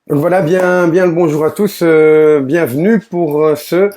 Donc voilà, bien le bonjour à tous, bienvenue pour ce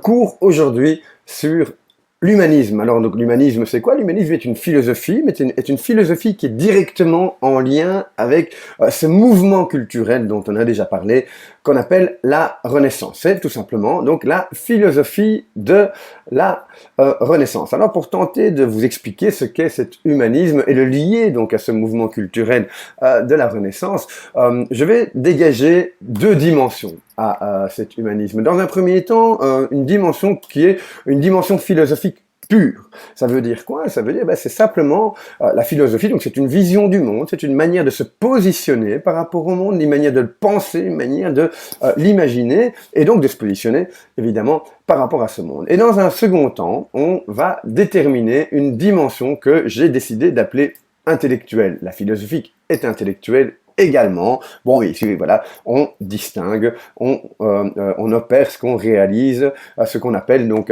cours aujourd'hui sur l'humanisme. Alors donc l'humanisme c'est quoi? L'humanisme est une philosophie, mais est une philosophie qui est directement en lien avec ce mouvement culturel dont on a déjà parlé, qu'on appelle la Renaissance. C'est tout simplement donc la philosophie de la Renaissance. Alors pour tenter de vous expliquer ce qu'est cet humanisme et le lier donc à ce mouvement culturel de la Renaissance, je vais dégager deux dimensions à cet humanisme. Dans un premier temps, une dimension qui est une dimension philosophique pure. Ça veut dire quoi? Ça veut dire, c'est simplement la philosophie, donc c'est une vision du monde, c'est une manière de se positionner par rapport au monde, une manière de le penser, une manière de l'imaginer, et donc de se positionner, évidemment, par rapport à ce monde. Et dans un second temps, on va déterminer une dimension que j'ai décidé d'appeler intellectuelle. La philosophie est intellectuelle également. Bon, ici, voilà, on distingue, on opère ce qu'on réalise, ce qu'on appelle donc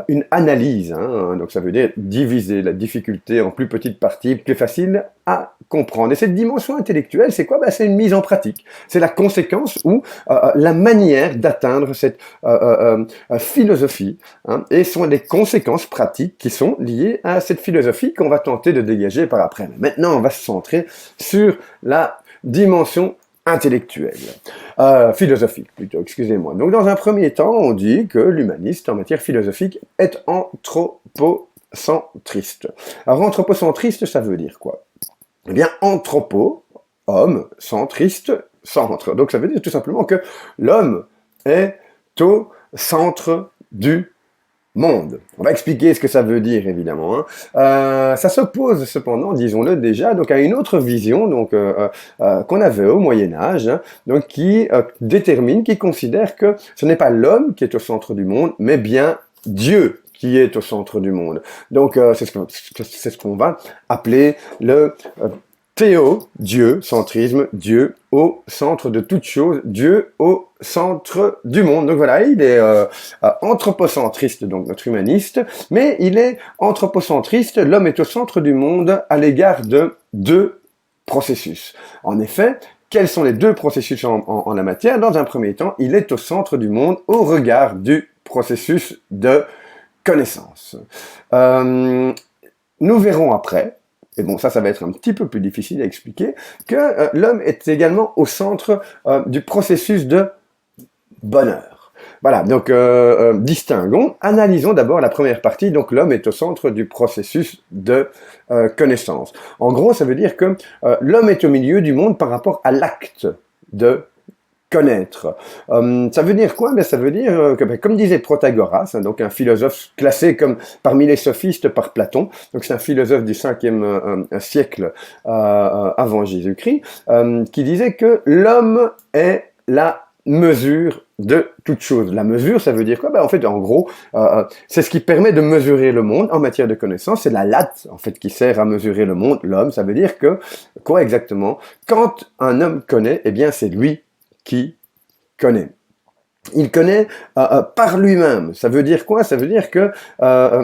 une analyse. Donc ça veut dire diviser la difficulté en plus petites parties, plus faciles à comprendre. Et cette dimension intellectuelle, c'est quoi? C'est une mise en pratique. C'est la conséquence ou la manière d'atteindre cette philosophie. Et ce sont les conséquences pratiques qui sont liées à cette philosophie qu'on va tenter de dégager par après. Mais maintenant, on va se centrer sur la dimension intellectuelle, philosophique plutôt, excusez-moi. Donc dans un premier temps, on dit que l'humaniste en matière philosophique est anthropocentriste. Alors anthropocentriste, ça veut dire quoi? Eh bien, anthropo, homme, centriste, centre. Donc ça veut dire tout simplement que l'homme est au centre du monde. On va expliquer ce que ça veut dire, évidemment. Ça s'oppose cependant, disons-le déjà, donc à une autre vision donc qu'on avait au Moyen Âge, donc qui détermine, qui considère que ce n'est pas l'homme qui est au centre du monde, mais bien Dieu qui est au centre du monde. Donc c'est ce qu'on va appeler le Dieu, centrisme, Dieu au centre de toute chose, Dieu au centre du monde. Donc voilà, il est anthropocentriste, donc notre humaniste, mais il est anthropocentriste, l'homme est au centre du monde à l'égard de deux processus. En effet, quels sont les deux processus en la matière? Dans un premier temps, il est au centre du monde au regard du processus de connaissance. Nous verrons après, et bon, ça va être un petit peu plus difficile à expliquer, que l'homme est également au centre du processus de bonheur. Voilà, donc distinguons, analysons d'abord la première partie, donc l'homme est au centre du processus de connaissance. En gros, ça veut dire que l'homme est au milieu du monde par rapport à l'acte de connaître. Ça veut dire quoi? Ça veut dire que, comme disait Protagoras, donc un philosophe classé comme parmi les sophistes par Platon, donc c'est un philosophe du 5e siècle avant Jésus-Christ, qui disait que l'homme est la mesure de toute chose. La mesure, ça veut dire quoi? En fait, en gros, c'est ce qui permet de mesurer le monde en matière de connaissance. C'est la latte, en fait, qui sert à mesurer le monde. L'homme, ça veut dire que, quoi exactement? Quand un homme connaît, eh bien, c'est lui qui connaît. Il connaît par lui-même. Ça veut dire quoi? Ça veut dire que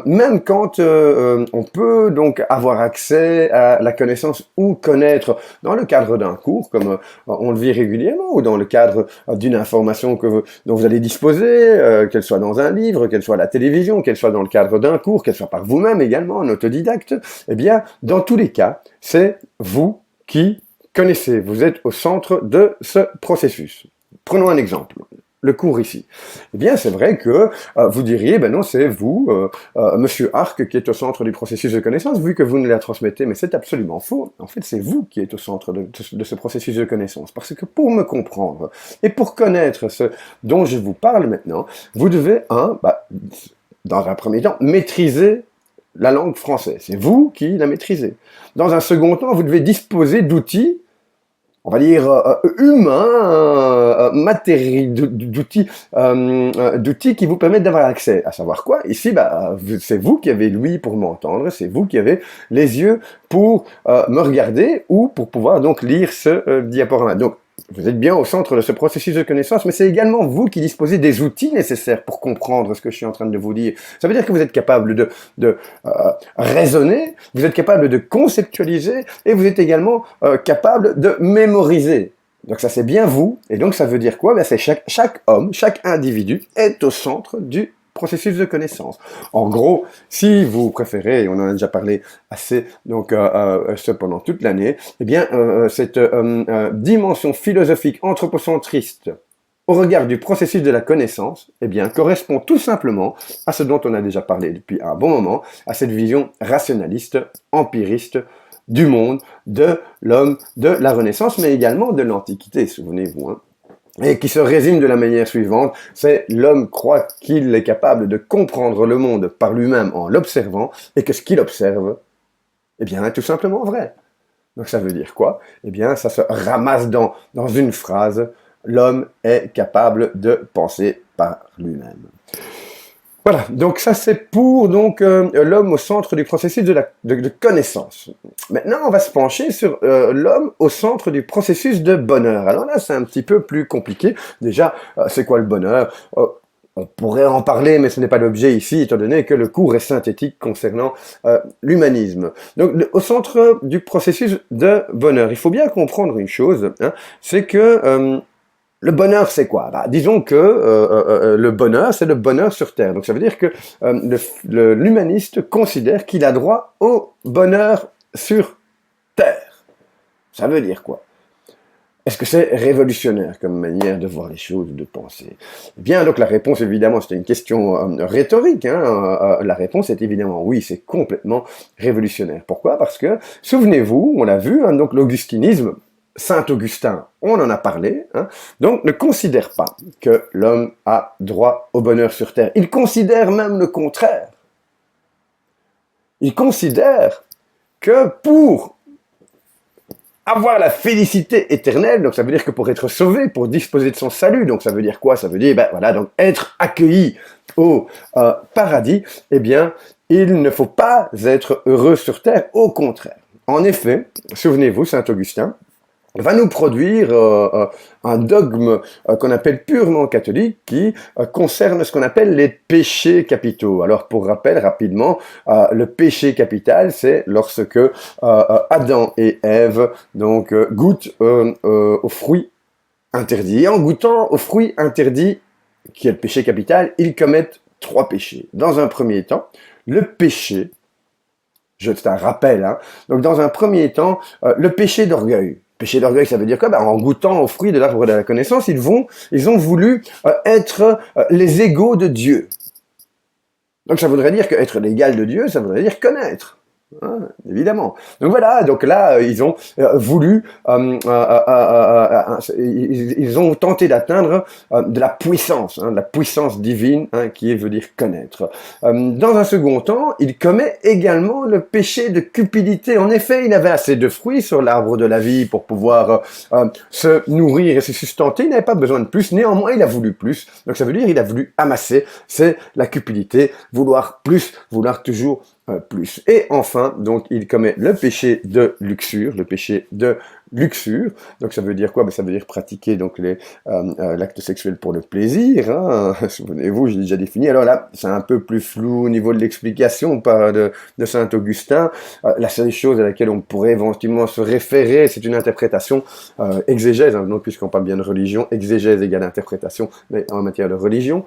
même quand on peut donc avoir accès à la connaissance ou connaître dans le cadre d'un cours, comme on le vit régulièrement, ou dans le cadre d'une information dont vous allez disposer, qu'elle soit dans un livre, qu'elle soit à la télévision, qu'elle soit dans le cadre d'un cours, qu'elle soit par vous-même également, en autodidacte, eh bien, dans tous les cas, c'est vous qui connaissez. Vous êtes au centre de ce processus. Prenons un exemple. Le cours ici. Eh bien, c'est vrai que vous diriez, non, c'est vous, Monsieur Arc, qui est au centre du processus de connaissance, vu que vous nous la transmettez, mais c'est absolument faux. En fait, c'est vous qui êtes au centre de ce processus de connaissance. Parce que pour me comprendre, et pour connaître ce dont je vous parle maintenant, vous devez, dans un premier temps, maîtriser la langue française. C'est vous qui la maîtrisez. Dans un second temps, vous devez disposer d'outils, on va dire humains, d'outils qui vous permettent d'avoir accès. À savoir quoi? Ici, c'est vous qui avez l'ouïe pour m'entendre, c'est vous qui avez les yeux pour me regarder ou pour pouvoir donc lire ce diaporama. Donc, vous êtes bien au centre de ce processus de connaissance, mais c'est également vous qui disposez des outils nécessaires pour comprendre ce que je suis en train de vous dire. Ça veut dire que vous êtes capable de raisonner, vous êtes capable de conceptualiser, et vous êtes également capable de mémoriser. Donc ça c'est bien vous, et donc ça veut dire quoi? Ben, c'est chaque homme, chaque individu est au centre du processus de connaissance. En gros, si vous préférez, et on en a déjà parlé assez, donc ce pendant toute l'année, eh bien cette dimension philosophique anthropocentriste au regard du processus de la connaissance, eh bien, correspond tout simplement à ce dont on a déjà parlé depuis un bon moment, à cette vision rationaliste, empiriste du monde, de l'homme, de la Renaissance, mais également de l'Antiquité, souvenez-vous, hein. Et qui se résume de la manière suivante, c'est l'homme croit qu'il est capable de comprendre le monde par lui-même en l'observant, et que ce qu'il observe, eh bien, est tout simplement vrai. Donc ça veut dire quoi? Eh bien, ça se ramasse dans une phrase, l'homme est capable de penser par lui-même. Voilà, donc ça c'est pour donc l'homme au centre du processus de connaissance. Maintenant, on va se pencher sur l'homme au centre du processus de bonheur. Alors là, c'est un petit peu plus compliqué. Déjà, c'est quoi le bonheur? On pourrait en parler, mais ce n'est pas l'objet ici, étant donné que le cours est synthétique concernant l'humanisme. Donc, au centre du processus de bonheur, il faut bien comprendre une chose, hein, c'est que le bonheur, c'est quoi? Bah, disons que le bonheur, c'est le bonheur sur Terre. Donc ça veut dire que l'humaniste considère qu'il a droit au bonheur sur Terre. Ça veut dire quoi? Est-ce que c'est révolutionnaire comme manière de voir les choses, de penser? Eh bien, donc la réponse, évidemment, c'était une question rhétorique. Hein, la réponse est évidemment oui, c'est complètement révolutionnaire. Pourquoi? Parce que, souvenez-vous, on l'a vu, hein, donc l'augustinisme, Saint Augustin, on en a parlé, hein, donc ne considère pas que l'homme a droit au bonheur sur Terre. Il considère même le contraire. Il considère que pour avoir la félicité éternelle, donc ça veut dire que pour être sauvé, pour disposer de son salut, donc ça veut dire quoi? Ça veut dire, ben voilà, donc être accueilli au paradis, eh bien, il ne faut pas être heureux sur Terre, au contraire. En effet, souvenez-vous, Saint Augustin va nous produire un dogme qu'on appelle purement catholique qui concerne ce qu'on appelle les péchés capitaux. Alors pour rappel rapidement, le péché capital c'est lorsque Adam et Ève donc goûtent aux fruits interdits. Et en goûtant aux fruits interdits, qui est le péché capital, ils commettent 3 péchés. Dans un premier temps, le péché, c'est un rappel, hein, donc dans un premier temps, le péché d'orgueil. Péché d'orgueil, ça veut dire quoi? Ben, en goûtant aux fruits de l'arbre de la connaissance, ils ont voulu être les égaux de Dieu. Donc ça voudrait dire qu'être l'égal de Dieu, ça voudrait dire connaître. Hein, évidemment. Donc voilà, donc là, ils ont voulu, ils ont tenté d'atteindre de la puissance, hein, de la puissance divine, hein, qui veut dire connaître. Dans un second temps, il commet également le péché de cupidité. En effet, il avait assez de fruits sur l'arbre de la vie pour pouvoir se nourrir et se sustenter. Il n'avait pas besoin de plus. Néanmoins, il a voulu plus. Donc ça veut dire qu'il a voulu amasser. C'est la cupidité, vouloir plus, vouloir toujours plus. Et enfin, donc, il commet le péché de luxure, Donc, ça veut dire quoi? Ben, ça veut dire pratiquer donc l'acte sexuel pour le plaisir. Hein. Souvenez-vous, j'ai déjà défini. Alors là, c'est un peu plus flou au niveau de l'explication de Saint Augustin. La seule chose à laquelle on pourrait éventuellement se référer, c'est une interprétation exégèse. Hein, donc, puisqu'on parle bien de religion, exégèse égale interprétation, mais en matière de religion.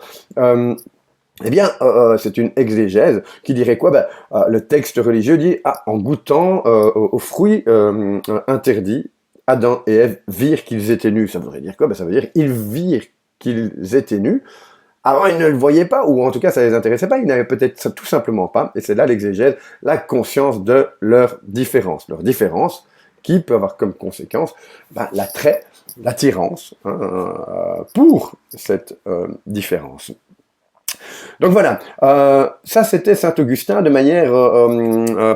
Eh bien, c'est une exégèse qui dirait quoi? Ben, le texte religieux dit en goûtant aux fruits interdits, Adam et Ève virent qu'ils étaient nus. Ça voudrait dire quoi? Ben, ça veut dire ils virent qu'ils étaient nus. Avant, ils ne le voyaient pas, ou en tout cas, ça les intéressait pas. Ils n'avaient peut-être ça tout simplement pas. Et c'est là l'exégèse, la conscience de leur différence. Leur différence qui peut avoir comme conséquence l'attrait, l'attirance pour cette différence. Donc voilà, ça c'était Saint Augustin de manière,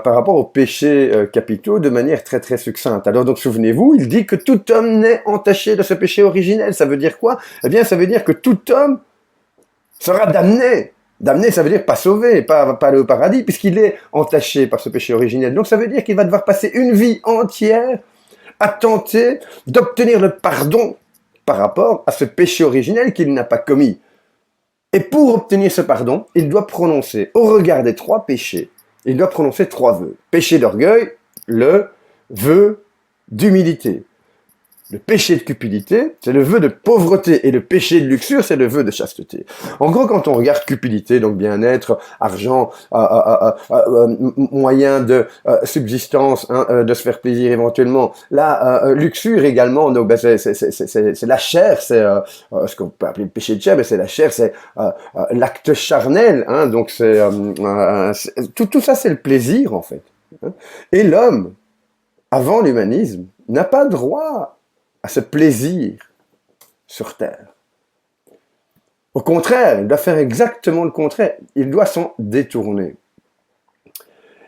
par rapport aux péchés capitaux, de manière très très succincte. Alors donc souvenez-vous, il dit que tout homme naît entaché de ce péché originel. Ça veut dire quoi? Eh bien ça veut dire que tout homme sera damné. Damné, ça veut dire pas sauvé, pas aller au paradis, puisqu'il est entaché par ce péché originel. Donc ça veut dire qu'il va devoir passer une vie entière à tenter d'obtenir le pardon par rapport à ce péché originel qu'il n'a pas commis. Et pour obtenir ce pardon, il doit prononcer, au regard des 3 péchés, il doit prononcer 3 vœux. Péché d'orgueil, le vœu d'humilité. Le péché de cupidité, c'est le vœu de pauvreté, et le péché de luxure, c'est le vœu de chasteté. En gros, quand on regarde cupidité, donc bien-être, argent, moyen de subsistance, hein, de se faire plaisir éventuellement, la luxure également, donc ben, c'est la chair, c'est ce qu'on peut appeler le péché de chair, mais c'est la chair, c'est l'acte charnel, hein, donc tout ça, c'est le plaisir en fait. Hein. Et l'homme, avant l'humanisme, n'a pas droit à ce plaisir sur Terre. Au contraire, il doit faire exactement le contraire. Il doit s'en détourner.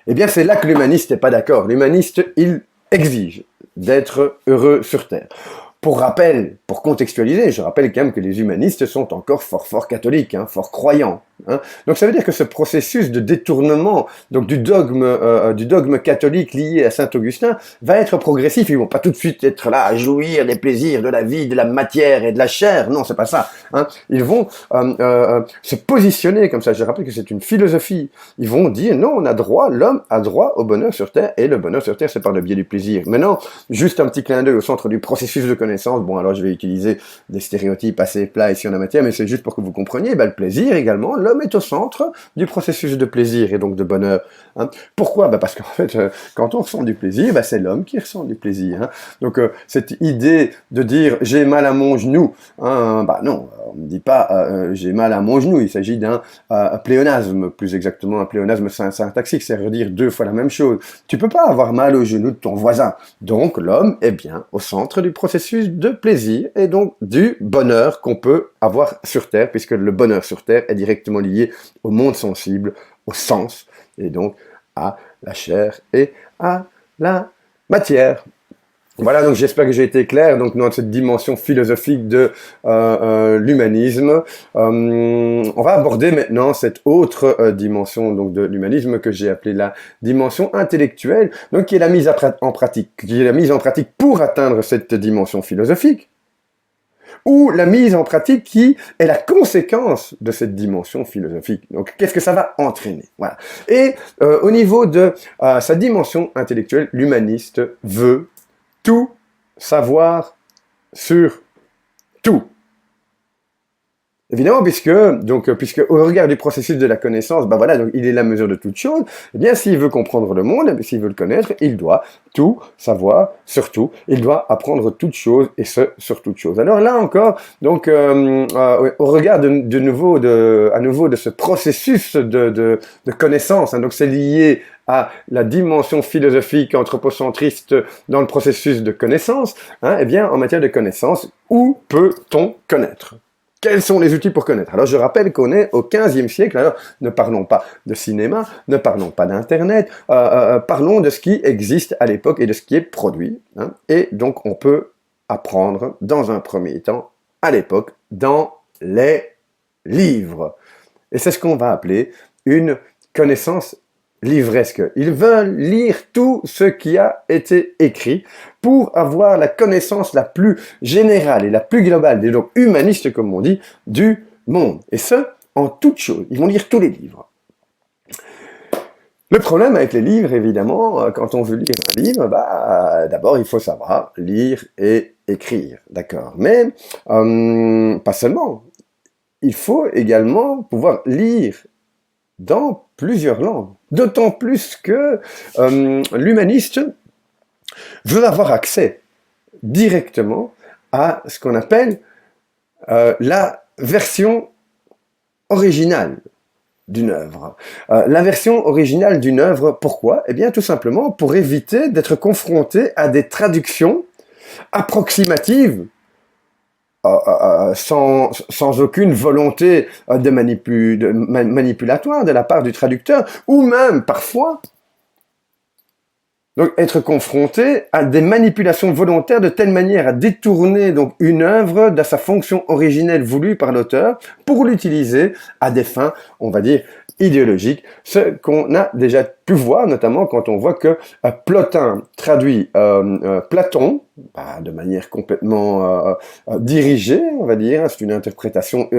Eh bien, c'est là que l'humaniste n'est pas d'accord. L'humaniste, il exige d'être heureux sur Terre. Pour rappel, pour contextualiser, je rappelle quand même que les humanistes sont encore fort catholiques, hein, fort croyants. Hein. Donc ça veut dire que ce processus de détournement donc du dogme catholique lié à Saint-Augustin va être progressif. Ils vont pas tout de suite être là à jouir des plaisirs de la vie, de la matière et de la chair. Non, c'est pas ça. Hein. Ils vont se positionner comme ça. Je rappelle que c'est une philosophie. Ils vont dire non, l'homme a droit au bonheur sur Terre, et le bonheur sur Terre, c'est par le biais du plaisir. Maintenant, juste un petit clin d'œil au centre du processus de connaissance. Bon, alors je vais utiliser des stéréotypes assez plats ici en la matière, mais c'est juste pour que vous compreniez, le plaisir également, l'homme est au centre du processus de plaisir et donc de bonheur. Hein. Pourquoi? Parce qu'en fait, quand on ressent du plaisir, c'est l'homme qui ressent du plaisir. Hein. Donc cette idée de dire j'ai mal à mon genou, hein, non, on ne dit pas j'ai mal à mon genou, il s'agit d'un pléonasme, plus exactement un pléonasme syntaxique, c'est-à-dire dire deux fois la même chose. Tu peux pas avoir mal au genou de ton voisin. Donc l'homme est bien au centre du processus de plaisir et donc du bonheur qu'on peut avoir sur Terre, puisque le bonheur sur Terre est directement lié au monde sensible, au sens, et donc à la chair et à la matière. Voilà, donc j'espère que j'ai été clair donc dans cette dimension philosophique de l'humanisme. On va aborder maintenant cette autre dimension donc de l'humanisme que j'ai appelée la dimension intellectuelle, donc qui est la mise en pratique, pour atteindre cette dimension philosophique, ou la mise en pratique qui est la conséquence de cette dimension philosophique. Donc, qu'est-ce que ça va entraîner? Voilà. Et au niveau de sa dimension intellectuelle, l'humaniste veut tout savoir sur tout. Évidemment, puisque au regard du processus de la connaissance, donc il est la mesure de toute chose. Eh bien, s'il veut comprendre le monde, s'il veut le connaître, il doit tout savoir sur tout. Il doit apprendre toute chose et ce sur toute chose. Alors là encore, donc au regard à nouveau de ce processus de connaissance, hein, donc c'est lié à la dimension philosophique anthropocentriste dans le processus de connaissance. Hein, eh bien, en matière de connaissance, où peut-on connaître? Quels sont les outils pour connaître? Alors je rappelle qu'on est au XVe siècle, alors ne parlons pas de cinéma, ne parlons pas d'internet, parlons de ce qui existe à l'époque et de ce qui est produit. Hein, et donc on peut apprendre dans un premier temps, à l'époque, dans les livres. Et c'est ce qu'on va appeler une connaissance livresque. Ils veulent lire tout ce qui a été écrit pour avoir la connaissance la plus générale et la plus globale, et donc humaniste comme on dit, du monde. Et ce, en toutes choses. Ils vont lire tous les livres. Le problème avec les livres, évidemment, quand on veut lire un livre, d'abord il faut savoir lire et écrire, d'accord. Mais pas seulement. Il faut également pouvoir lire dans plusieurs langues. D'autant plus que l'humaniste veut avoir accès directement à ce qu'on appelle la version originale d'une œuvre. La version originale d'une œuvre, pourquoi? Eh bien, tout simplement pour éviter d'être confronté à des traductions approximatives sans aucune volonté de manipulatoire de la part du traducteur, ou même parfois donc être confronté à des manipulations volontaires de telle manière à détourner donc une œuvre de sa fonction originelle voulue par l'auteur pour l'utiliser à des fins, on va dire, idéologiques. Ce qu'on a déjà pu voir, notamment quand on voit que Plotin traduit Platon, de manière complètement dirigée, on va dire, c'est une interprétation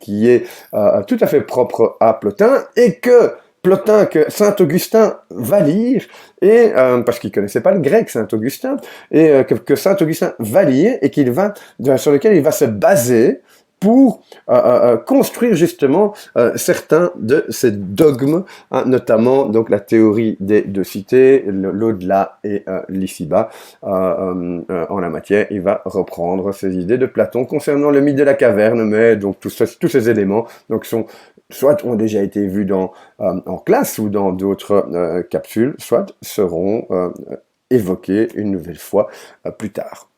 qui est tout à fait propre à Plotin, et que Plotin que saint Augustin va lire, et parce qu'il connaissait pas le grec, saint Augustin, et que saint Augustin va lire, et sur lequel il va se baser pour construire justement certains de ces dogmes, hein, notamment donc la théorie des deux cités, l'au-delà et l'ici-bas. En la matière, il va reprendre ces idées de Platon concernant le mythe de la caverne, mais donc tous ces éléments donc soit ont déjà été vus en classe ou dans d'autres capsules, soit seront évoqués une nouvelle fois plus tard.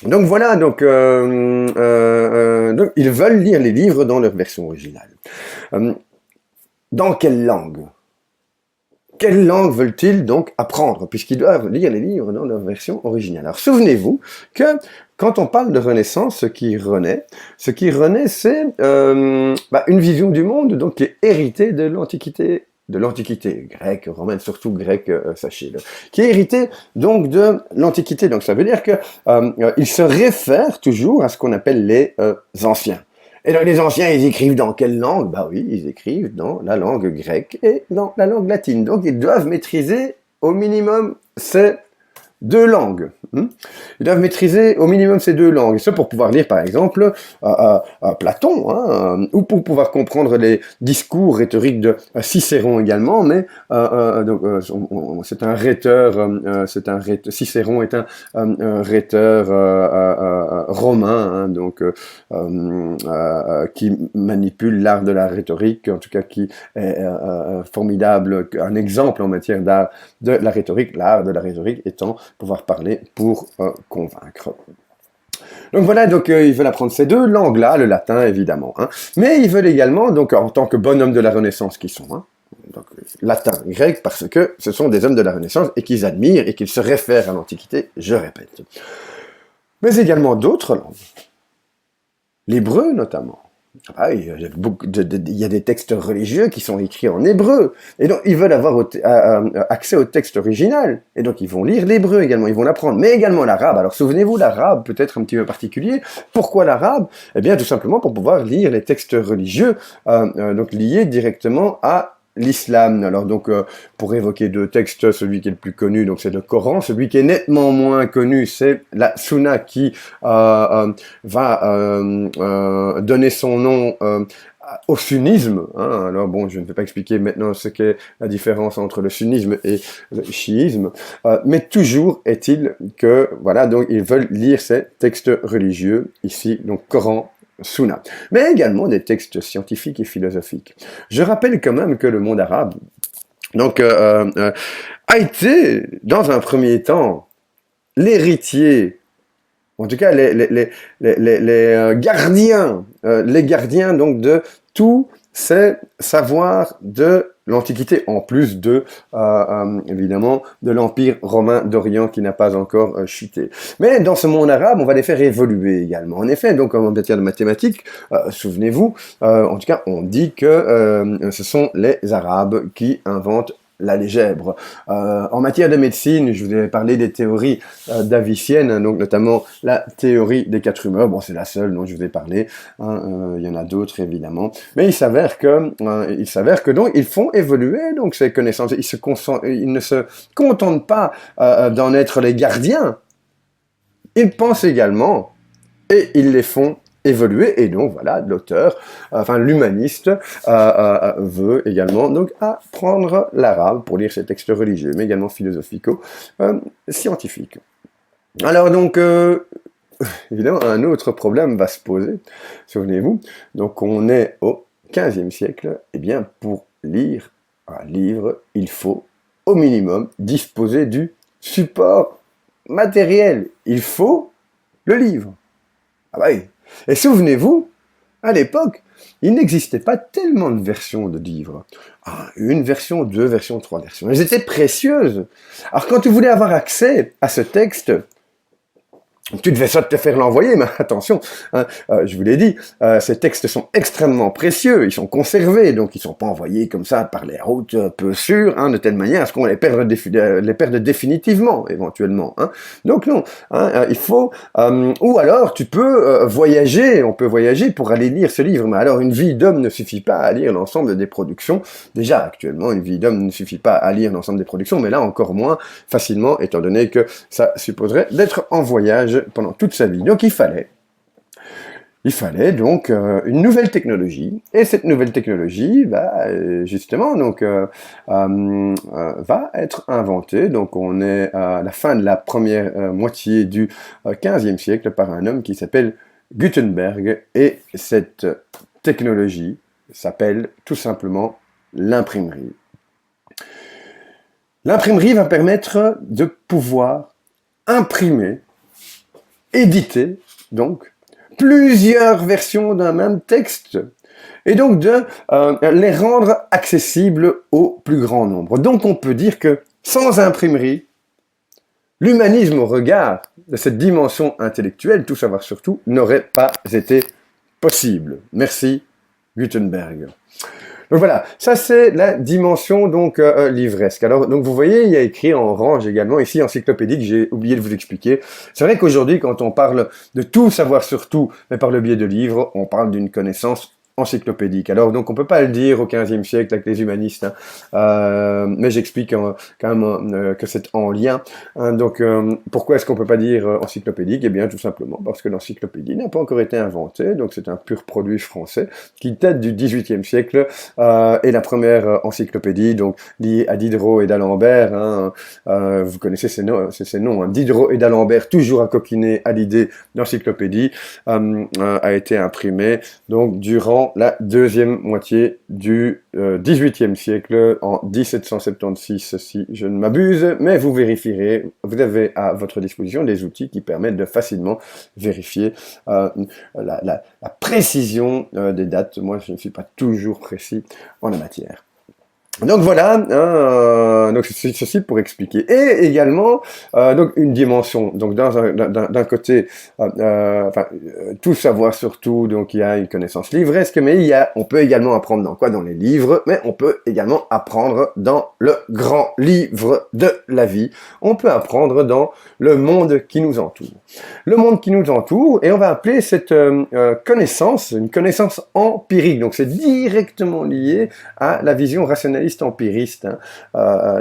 Donc voilà, donc ils veulent lire les livres dans leur version originale. Dans quelle langue? Quelle langue veulent-ils donc apprendre, puisqu'ils doivent lire les livres dans leur version originale? Alors souvenez-vous que quand on parle de Renaissance, ce qui renaît, c'est une vision du monde donc qui est héritée de l'Antiquité grecque, romaine, surtout grecque, sachez-le, qui est héritée donc de l'Antiquité. Donc ça veut dire que il se réfère toujours à ce qu'on appelle les anciens. Et donc les anciens, ils écrivent dans quelle langue? Bah oui, ils écrivent dans la langue grecque et dans la langue latine. Donc ils doivent maîtriser au minimum ces deux langues. Ils doivent maîtriser au minimum ces deux langues. Et ça pour pouvoir lire, par exemple, Platon, ou pour pouvoir comprendre les discours rhétoriques de Cicéron également. Mais c'est un rhéteur. Cicéron est un rhéteur romain, qui manipule l'art de la rhétorique, en tout cas qui est formidable, un exemple en matière d'art de la rhétorique. L'art de la rhétorique étant pouvoir parler pour convaincre. Donc voilà, ils veulent apprendre ces deux langues-là, le latin évidemment, mais ils veulent également, donc en tant que bonhommes de la Renaissance qu'ils sont, donc latin, grec, parce que ce sont des hommes de la Renaissance et qu'ils admirent et qu'ils se réfèrent à l'Antiquité, je répète. Mais également d'autres langues, l'hébreu notamment. Il y a des textes religieux qui sont écrits en hébreu. Et donc, ils veulent avoir accès au texte original. Et donc, ils vont lire l'hébreu également, ils vont l'apprendre. Mais également l'arabe. Alors, souvenez-vous, l'arabe, peut-être un petit peu particulier. Pourquoi l'arabe? Eh bien, tout simplement pour pouvoir lire les textes religieux, donc liés directement à l'islam. Alors pour évoquer deux textes, celui qui est le plus connu, donc c'est le Coran. Celui qui est nettement moins connu, c'est la Sunna qui va donner son nom au sunnisme. Alors je ne vais pas expliquer maintenant ce qu'est la différence entre le sunnisme et le chiisme, mais toujours est-il que donc ils veulent lire ces textes religieux ici, donc Coran, Sunna, mais également des textes scientifiques et philosophiques. Je rappelle quand même que le monde arabe a été, dans un premier temps, l'héritier, en tout cas les gardiens donc de tous ces savoirs de l'Antiquité, en plus de, évidemment, de l'Empire romain d'Orient qui n'a pas encore chuté. Mais dans ce monde arabe, on va les faire évoluer également. En effet, donc en matière de mathématiques, souvenez-vous, en tout cas, on dit que ce sont les Arabes qui inventent l'algèbre. En matière de médecine, je vous avais parlé des théories daviciennes, donc notamment la théorie des 4 humeurs. Bon, c'est la seule dont je vous ai parlé. Il y en a d'autres évidemment, mais il s'avère que donc ils font évoluer donc ces connaissances. Ils ne se contentent pas d'en être les gardiens. Ils pensent également et ils les font évoluer, et donc voilà, l'auteur, l'humaniste, veut également donc apprendre l'arabe pour lire ses textes religieux, mais également philosophico-scientifiques. Alors donc, évidemment, un autre problème va se poser, souvenez-vous, donc on est au XVe siècle, et bien pour lire un livre, il faut au minimum disposer du support matériel, il faut le livre. Ah bah oui. Et souvenez-vous, à l'époque, il n'existait pas tellement de versions de livres. Une version, 2 versions, 3 versions. Elles étaient précieuses. Alors quand tu voulais avoir accès à ce texte, Tu devais ça te faire l'envoyer, mais attention, hein, je vous l'ai dit, ces textes sont extrêmement précieux, ils sont conservés, donc ils sont pas envoyés comme ça par les routes peu sûres, hein, de telle manière à ce qu'on les perde définitivement, éventuellement. Hein. Donc non, hein, il faut... ou alors, tu peux voyager, on peut voyager pour aller lire ce livre, mais alors une vie d'homme ne suffit pas à lire l'ensemble des productions. Déjà, actuellement, une vie d'homme ne suffit pas à lire l'ensemble des productions, mais là encore moins facilement, étant donné que ça supposerait d'être en voyage pendant toute sa vie. Donc il fallait donc une nouvelle technologie, et cette nouvelle technologie, justement, donc va être inventée. Donc on est à la fin de la première moitié du XVe siècle par un homme qui s'appelle Gutenberg, et cette technologie s'appelle tout simplement l'imprimerie. L'imprimerie va permettre de pouvoir imprimer, éditer, donc, plusieurs versions d'un même texte, et donc de les rendre accessibles au plus grand nombre. Donc on peut dire que sans imprimerie, l'humanisme au regard de cette dimension intellectuelle, tout savoir sur tout, n'aurait pas été possible. Merci Gutenberg. Donc voilà, ça c'est la dimension donc livresque. Alors donc vous voyez, il y a écrit en orange également ici encyclopédique, j'ai oublié de vous expliquer. C'est vrai qu'aujourd'hui quand on parle de tout savoir sur tout, mais par le biais de livres, on parle d'une connaissance encyclopédique. Alors donc on peut pas le dire au XVe siècle avec les humanistes, hein. Mais j'explique quand même que c'est en lien. Hein. Donc pourquoi est-ce qu'on peut pas dire encyclopédique? Eh bien tout simplement parce que l'encyclopédie n'a pas encore été inventée, donc c'est un pur produit français qui date du XVIIIe siècle, et la première encyclopédie donc liée à Diderot et d'Alembert. Hein, vous connaissez ces noms, hein. Diderot et d'Alembert, toujours à coquiner à l'idée d'encyclopédie, a été imprimée donc durant la deuxième moitié du XVIIIe siècle, en 1776, si je ne m'abuse, mais vous vérifierez, vous avez à votre disposition des outils qui permettent de facilement vérifier la précision des dates. Moi, je ne suis pas toujours précis en la matière. Donc voilà, donc ceci pour expliquer. Et également, donc une dimension. Donc d'un côté, tout savoir sur tout, donc il y a une connaissance livresque, mais on peut également apprendre dans quoi? Dans les livres, mais on peut également apprendre dans le grand livre de la vie. On peut apprendre dans le monde qui nous entoure. Le monde qui nous entoure, et on va appeler cette connaissance une connaissance empirique. Donc c'est directement lié à la vision rationaliste empiriste, hein.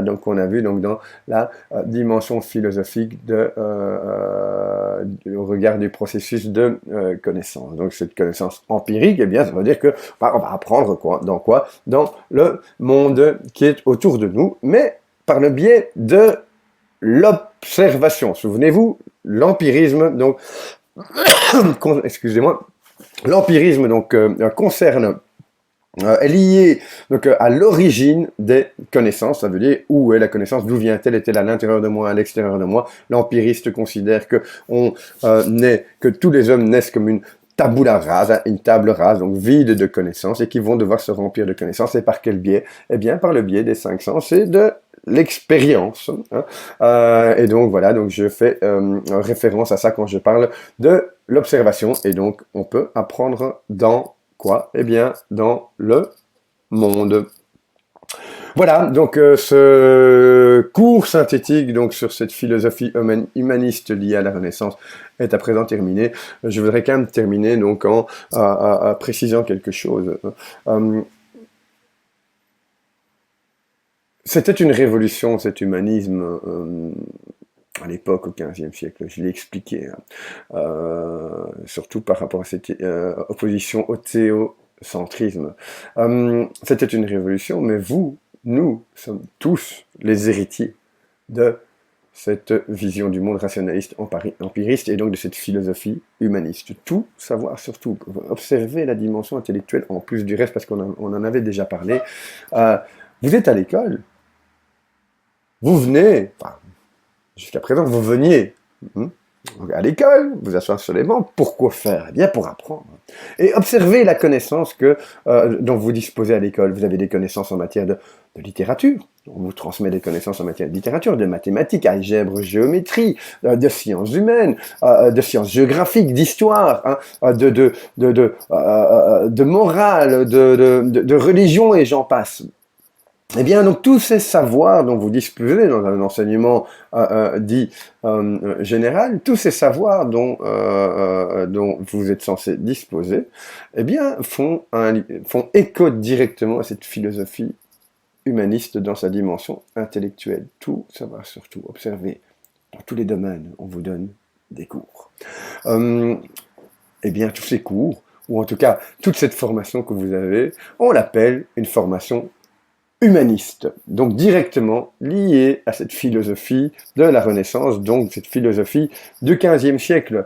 Donc on a vu donc dans la dimension philosophique au regard du processus de connaissance. Donc cette connaissance empirique, eh bien ça veut dire que on va apprendre quoi? Dans le monde qui est autour de nous, mais par le biais de l'observation. Souvenez-vous, l'empirisme, donc excusez-moi, l'empirisme donc concerne est lié donc à l'origine des connaissances. Ça veut dire où est la connaissance, d'où vient-elle, est-elle à l'intérieur de moi, à l'extérieur de moi. L'empiriste considère que que tous les hommes naissent comme une tabula rasa, une table rase, donc vide de connaissances, et qui vont devoir se remplir de connaissances. Et par quel biais? Eh bien, par le biais des 5 sens et de l'expérience. Hein. Et donc voilà, donc je fais référence à ça quand je parle de l'observation. Et donc on peut apprendre dans quoi? Eh bien, dans le monde. Voilà, donc ce cours synthétique donc sur cette philosophie humaniste liée à la Renaissance est à présent terminé. Je voudrais quand même terminer donc en précisant quelque chose. C'était une révolution, cet humanisme, à l'époque, au XVe siècle, je l'ai expliqué, hein. Surtout par rapport à cette opposition au théocentrisme. C'était une révolution, mais nous sommes tous les héritiers de cette vision du monde rationaliste empiriste et donc de cette philosophie humaniste. Tout savoir sur tout, observer la dimension intellectuelle en plus du reste, parce qu'on en avait déjà parlé. Vous êtes à l'école, vous venez, jusqu'à présent vous veniez à l'école, vous asseoir sur les bancs, pourquoi faire? Eh bien pour apprendre. Et observer la connaissance dont vous disposez à l'école. Vous avez des connaissances en matière de de littérature. On vous transmet des connaissances en matière de littérature, de mathématiques, algèbre, géométrie, de sciences humaines, de sciences géographiques, d'histoire, hein, de morale, de religion, et j'en passe. Eh bien, donc tous ces savoirs dont vous disposez dans un enseignement dit général, tous ces savoirs dont vous êtes censé disposer, eh bien, font écho directement à cette philosophie humaniste dans sa dimension intellectuelle. Tout savoir sur tout, observer dans tous les domaines, on vous donne des cours. Eh bien, tous ces cours, ou en tout cas toute cette formation que vous avez, on l'appelle une formation humaniste, donc directement liée à cette philosophie de la Renaissance, donc cette philosophie du XVe siècle.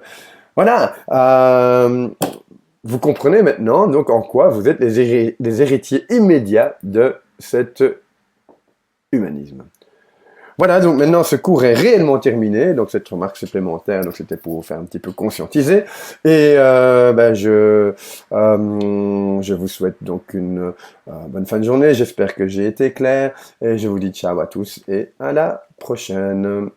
Voilà, vous comprenez maintenant donc en quoi vous êtes les héritiers immédiats de cet humanisme. Voilà, donc maintenant ce cours est réellement terminé, donc cette remarque supplémentaire, donc c'était pour vous faire un petit peu conscientiser, et je vous souhaite donc une bonne fin de journée, j'espère que j'ai été clair, et je vous dis ciao à tous, et à la prochaine.